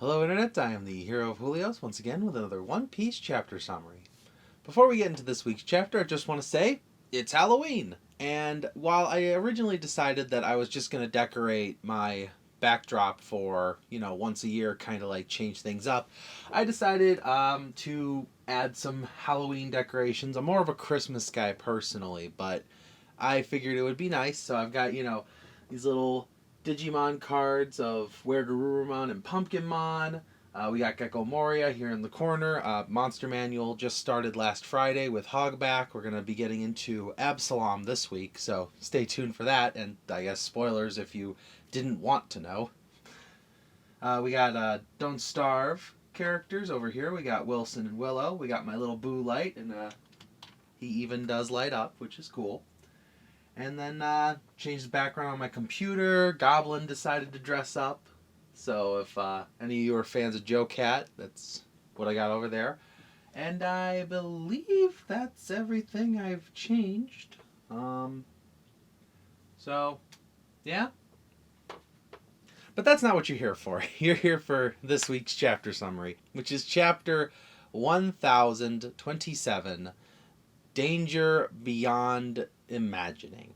Hello Internet, I am the hero of Julios once again with another One Piece chapter summary. Before we get into this week's chapter, I just want to say, it's Halloween! And while I originally decided that I was just going to decorate my backdrop for, once a year, kind of like change things up, I decided to add some Halloween decorations. I'm more of a Christmas guy personally, but I figured it would be nice, so I've got, these little Digimon cards of Wergarurumon and Pumpkinmon. We got Gecko Moria here in the corner. Monster Manual just started last Friday with Hogback. We're going to be getting into Absalom this week, so stay tuned for that. And I guess spoilers if you didn't want to know. We got Don't Starve characters over here. We got Wilson and Willow. We got my little Boo Light, and he even does light up, which is cool. And then changed the background on my computer. Goblin decided to dress up. So if any of you are fans of Joe Cat, that's what I got over there. And I believe that's everything I've changed. So, yeah. But that's not what you're here for. You're here for this week's chapter summary, which is chapter 1027, Danger Beyond Imagining.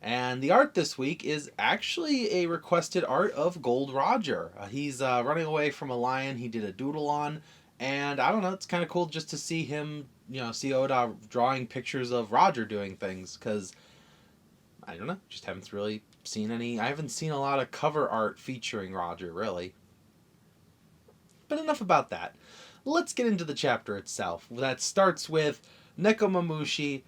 And the art this week is actually a requested art of Gold Roger. He's running away from a lion he did a doodle on, and I don't know, it's kind of cool just to see him, see Oda drawing pictures of Roger doing things, because, I don't know, just haven't really seen I haven't seen a lot of cover art featuring Roger, really. But enough about that. Let's get into the chapter itself. That starts with Nekomamushi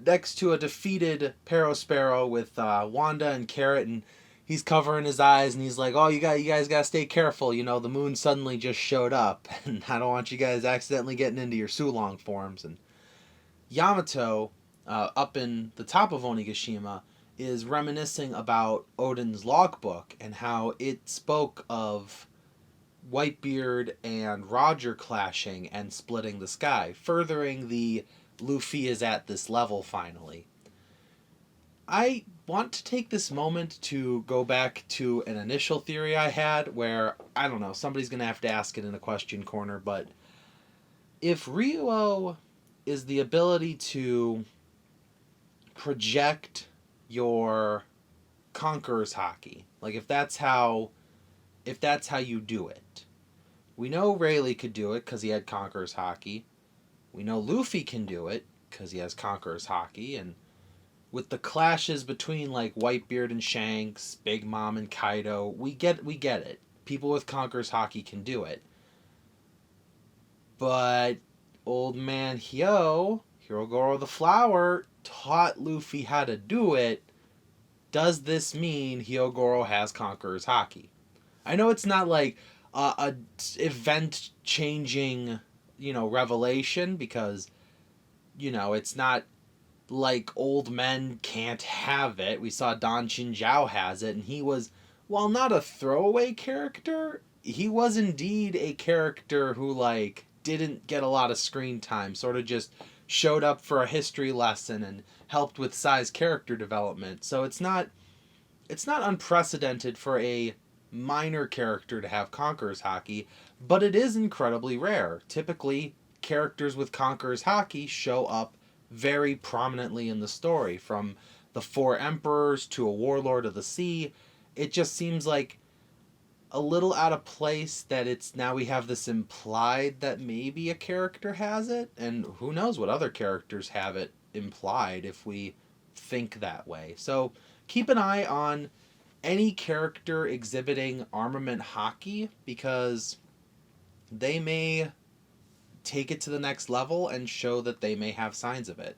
next to a defeated Perospero with Wanda and Carrot, and he's covering his eyes, and he's like, "Oh, you guys gotta stay careful. The moon suddenly just showed up, and I don't want you guys accidentally getting into your Sulong forms." And Yamato, up in the top of Onigashima, is reminiscing about Odin's logbook and how it spoke of Whitebeard and Roger clashing and splitting the sky, furthering the Luffy is at this level finally. I want to take this moment to go back to an initial theory I had where, I don't know, somebody's going to have to ask it in a question corner, but if Ryuo is the ability to project your Conqueror's Haki, like if that's how you do it. We know Rayleigh could do it because he had Conqueror's Haki. We know Luffy can do it because he has Conqueror's Haki, and with the clashes between like Whitebeard and Shanks, Big Mom and Kaido, we get it. People with Conqueror's Haki can do it. But old man Hirogoro the Flower, taught Luffy how to do it. Does this mean Hyogoro has Conqueror's Haki? I know it's not like a event-changing, revelation, because, it's not like old men can't have it. We saw Don Chinjiao has it, and he was, while not a throwaway character, he was indeed a character who, didn't get a lot of screen time, sort of just showed up for a history lesson and helped with Sai's character development. So it's not unprecedented for a minor character to have Conqueror's Haki, but it is incredibly rare. Typically, characters with Conqueror's Haki show up very prominently in the story, from the Four Emperors to a Warlord of the Sea. It just seems like a little out of place that it's now we have this implied that maybe a character has it, and who knows what other characters have it implied if we think that way. So keep an eye on any character exhibiting armament haki, because they may take it to the next level and show that they may have signs of it.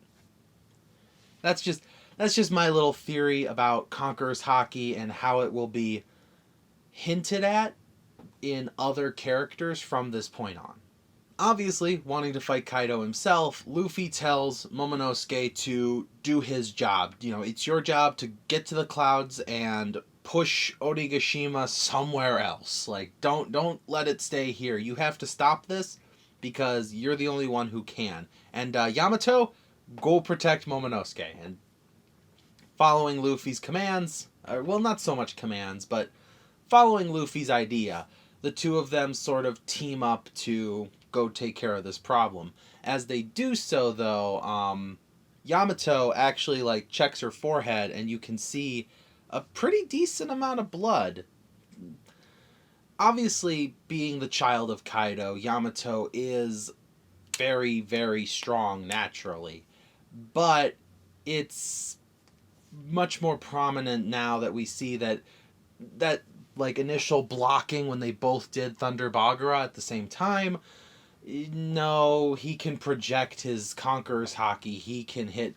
That's just my little theory about Conqueror's Haki and how it will be hinted at in other characters from this point on. Obviously, wanting to fight Kaido himself, Luffy tells Momonosuke to do his job. It's your job to get to the clouds and push Onigashima somewhere else. Don't let it stay here. You have to stop this because you're the only one who can. And Yamato, go protect Momonosuke. And following Luffy's commands, well, not so much commands, but following Luffy's idea, the two of them sort of team up to go take care of this problem. As they do so, though, Yamato actually like checks her forehead, and you can see a pretty decent amount of blood. Obviously, being the child of Kaido, Yamato is very, very strong naturally, but it's much more prominent now that we see that like initial blocking when they both did Thunder Bagura at the same time. No, he can project his Conqueror's Haki. He can hit,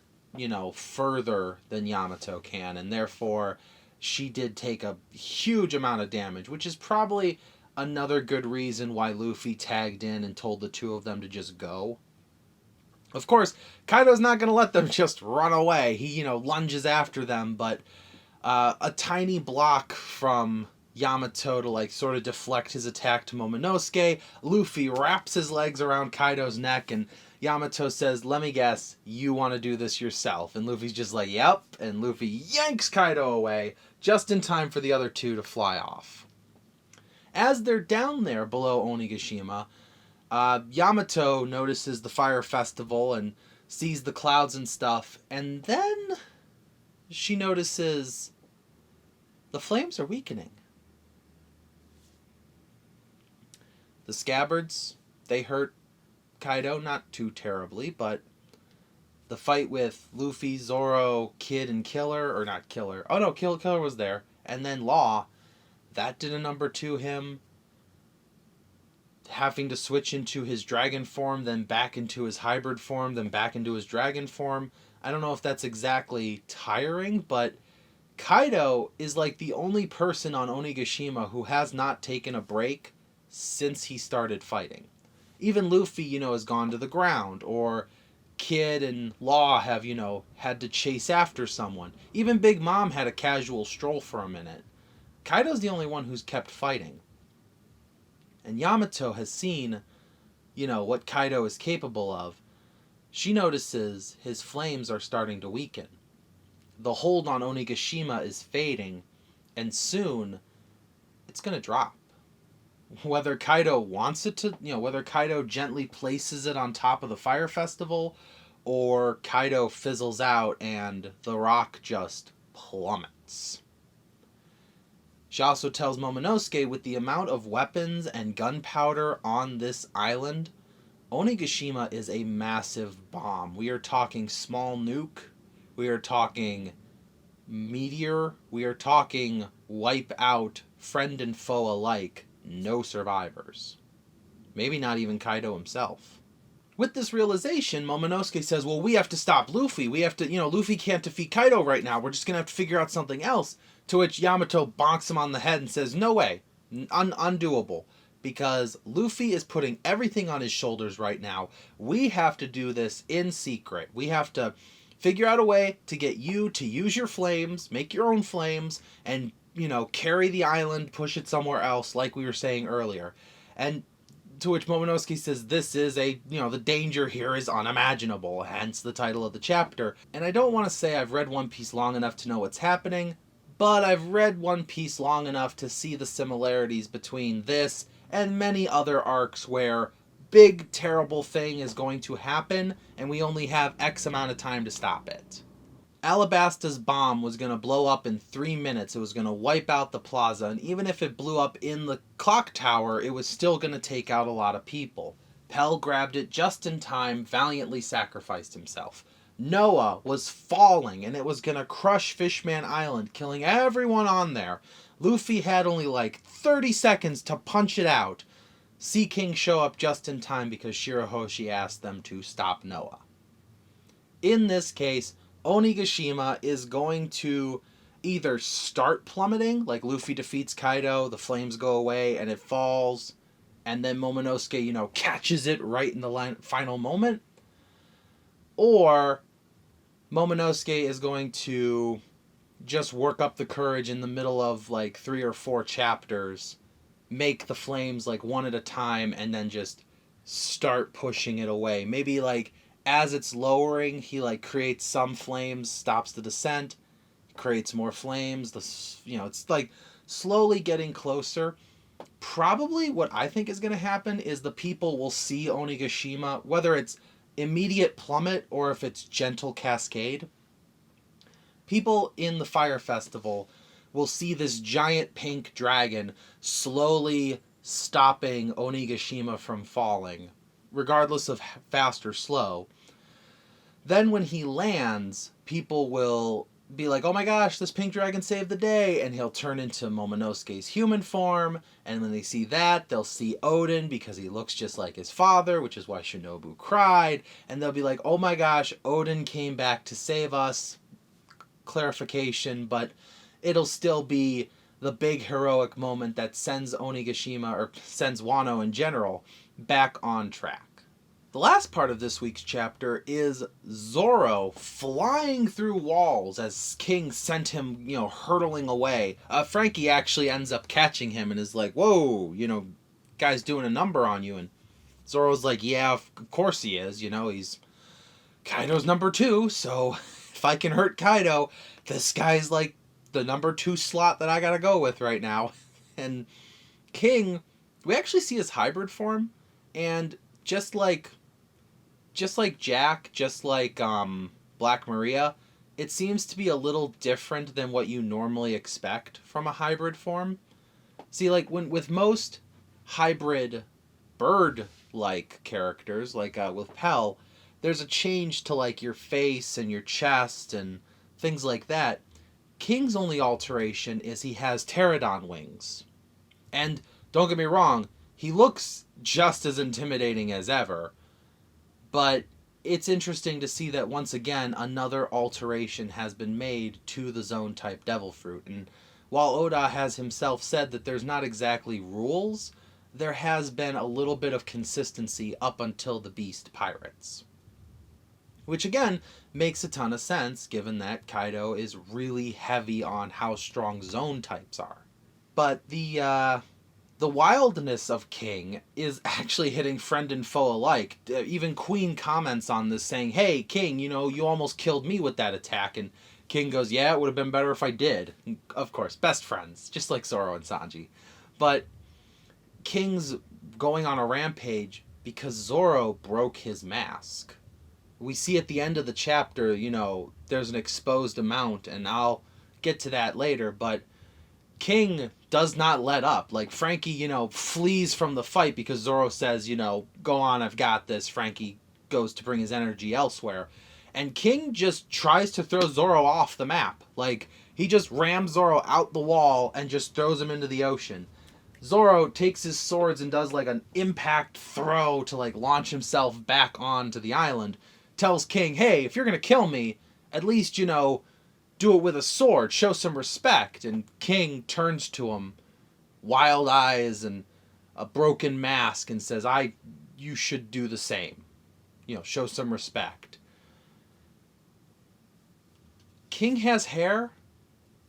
further than Yamato can, and therefore she did take a huge amount of damage, which is probably another good reason why Luffy tagged in and told the two of them to just go. Of course, Kaido's not going to let them just run away. He, lunges after them, but a tiny block from Yamato to like sort of deflect his attack to Momonosuke. Luffy wraps his legs around Kaido's neck, and Yamato says, "Let me guess, you want to do this yourself." And Luffy's just like, "Yep." And Luffy yanks Kaido away just in time for the other two to fly off. As they're down there below Onigashima, Yamato notices the fire festival and sees the clouds and stuff, and then she notices the flames are weakening. The scabbards, they hurt Kaido, not too terribly, but the fight with Luffy, Zoro, Kid, and Killer, or not Killer, oh no, Killer was there, and then Law, that did a number to him. Having to switch into his dragon form, then back into his hybrid form, then back into his dragon form. I don't know if that's exactly tiring, but Kaido is like the only person on Onigashima who has not taken a break since he started fighting. Even Luffy, has gone to the ground, or Kid and Law have, had to chase after someone. Even Big Mom had a casual stroll for a minute. Kaido's the only one who's kept fighting. And Yamato has seen, what Kaido is capable of. She notices his flames are starting to weaken. The hold on Onigashima is fading, and soon it's going to drop. Whether Kaido wants it to, whether Kaido gently places it on top of the fire festival, or Kaido fizzles out and the rock just plummets. She also tells Momonosuke, with the amount of weapons and gunpowder on this island, Onigashima is a massive bomb. We are talking small nuke. We are talking meteor. We are talking wipe out friend and foe alike. No survivors. Maybe not even Kaido himself. With this realization, Momonosuke says, well, we have to stop Luffy. We have to, Luffy can't defeat Kaido right now. We're just going to have to figure out something else. To which Yamato bonks him on the head and says, no way. Undoable. Because Luffy is putting everything on his shoulders right now. We have to do this in secret. We have to figure out a way to get you to use your flames, make your own flames, and, carry the island, push it somewhere else, like we were saying earlier. And to which Momonosuke says, this is the danger here is unimaginable, hence the title of the chapter. And I don't want to say I've read One Piece long enough to know what's happening, but I've read One Piece long enough to see the similarities between this and many other arcs where big, terrible thing is going to happen, and we only have X amount of time to stop it. Alabasta's bomb was going to blow up in 3 minutes. It was going to wipe out the plaza, and even if it blew up in the clock tower, it was still going to take out a lot of people. Pell grabbed it just in time, valiantly sacrificed himself. Noah was falling, and it was going to crush Fishman Island, killing everyone on there. Luffy had only like 30 seconds to punch it out. Sea King show up just in time because Shirahoshi asked them to stop Noah. In this case, Onigashima is going to either start plummeting, like Luffy defeats Kaido, the flames go away, and it falls, and then Momonosuke, catches it right in the final moment, or Momonosuke is going to just work up the courage in the middle of like 3 or 4 chapters, make the flames like one at a time, and then just start pushing it away. Maybe like as it's lowering, he like creates some flames, stops the descent, creates more flames. It's like slowly getting closer. Probably what I think is going to happen is the people will see Onigashima, whether it's immediate plummet or if it's gentle cascade. People in the Fire Festival will see this giant pink dragon slowly stopping Onigashima from falling, regardless of fast or slow. Then when he lands, people will be like, oh my gosh, this pink dragon saved the day, and he'll turn into Momonosuke's human form, and when they see that, they'll see Odin because he looks just like his father, which is why Shinobu cried, and they'll be like, oh my gosh, Odin came back to save us. Clarification, but it'll still be the big heroic moment that sends Onigashima, or sends Wano in general, back on track. The last part of this week's chapter is Zoro flying through walls as King sent him, hurtling away. Frankie actually ends up catching him and is like, whoa, guy's doing a number on you. And Zoro's like, yeah, of course he is. He's Kaido's number 2, so if I can hurt Kaido, this guy's like the number 2 slot that I gotta go with right now. And King, we actually see his hybrid form, and just like Jack, just like Black Maria, it seems to be a little different than what you normally expect from a hybrid form. See, like with most hybrid bird-like characters, like with Pell, there's a change to like your face and your chest and things like that. King's only alteration is he has pterodon wings. And don't get me wrong, he looks just as intimidating as ever. But it's interesting to see that once again another alteration has been made to the zone type devil fruit. And while Oda has himself said that there's not exactly rules, there has been a little bit of consistency up until the Beast Pirates. Which again makes a ton of sense given that Kaido is really heavy on how strong zone types are. But the wildness of King is actually hitting friend and foe alike. Even Queen comments on this saying, hey, King, you almost killed me with that attack. And King goes, yeah, it would have been better if I did. And of course, best friends, just like Zoro and Sanji. But King's going on a rampage because Zoro broke his mask. We see at the end of the chapter, there's an exposed amount, and I'll get to that later, but King does not let up. Like, Frankie, flees from the fight because Zoro says, go on, I've got this. Frankie goes to bring his energy elsewhere. And King just tries to throw Zoro off the map. Like, he just rams Zoro out the wall and just throws him into the ocean. Zoro takes his swords and does, like, an impact throw to, like, launch himself back onto the island. Tells King, hey, if you're gonna kill me, at least, do it with a sword, show some respect. And King turns to him, wild eyes and a broken mask, and says, you should do the same. Show some respect. King has hair.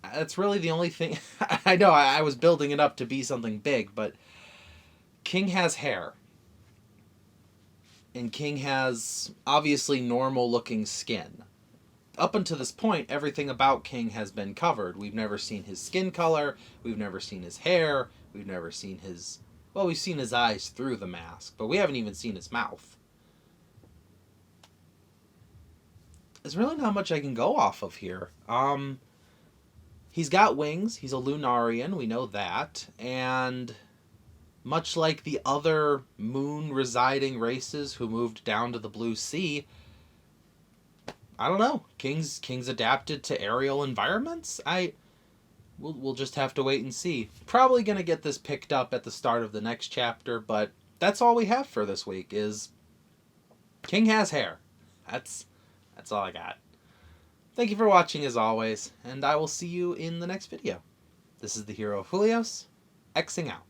That's really the only thing. I know I was building it up to be something big, but King has hair. And King has obviously normal looking skin. Up until this point, everything about King has been covered. We've never seen his skin color, we've never seen his hair, we've never seen his... Well, we've seen his eyes through the mask, but we haven't even seen his mouth. There's really not much I can go off of here. He's got wings, he's a Lunarian, we know that, and much like the other moon-residing races who moved down to the Blue Sea, I don't know. King's adapted to aerial environments? We'll just have to wait and see. Probably going to get this picked up at the start of the next chapter, but that's all we have for this week is King has hair. That's all I got. Thank you for watching as always, and I will see you in the next video. This is the Hero of Julios, Xing out.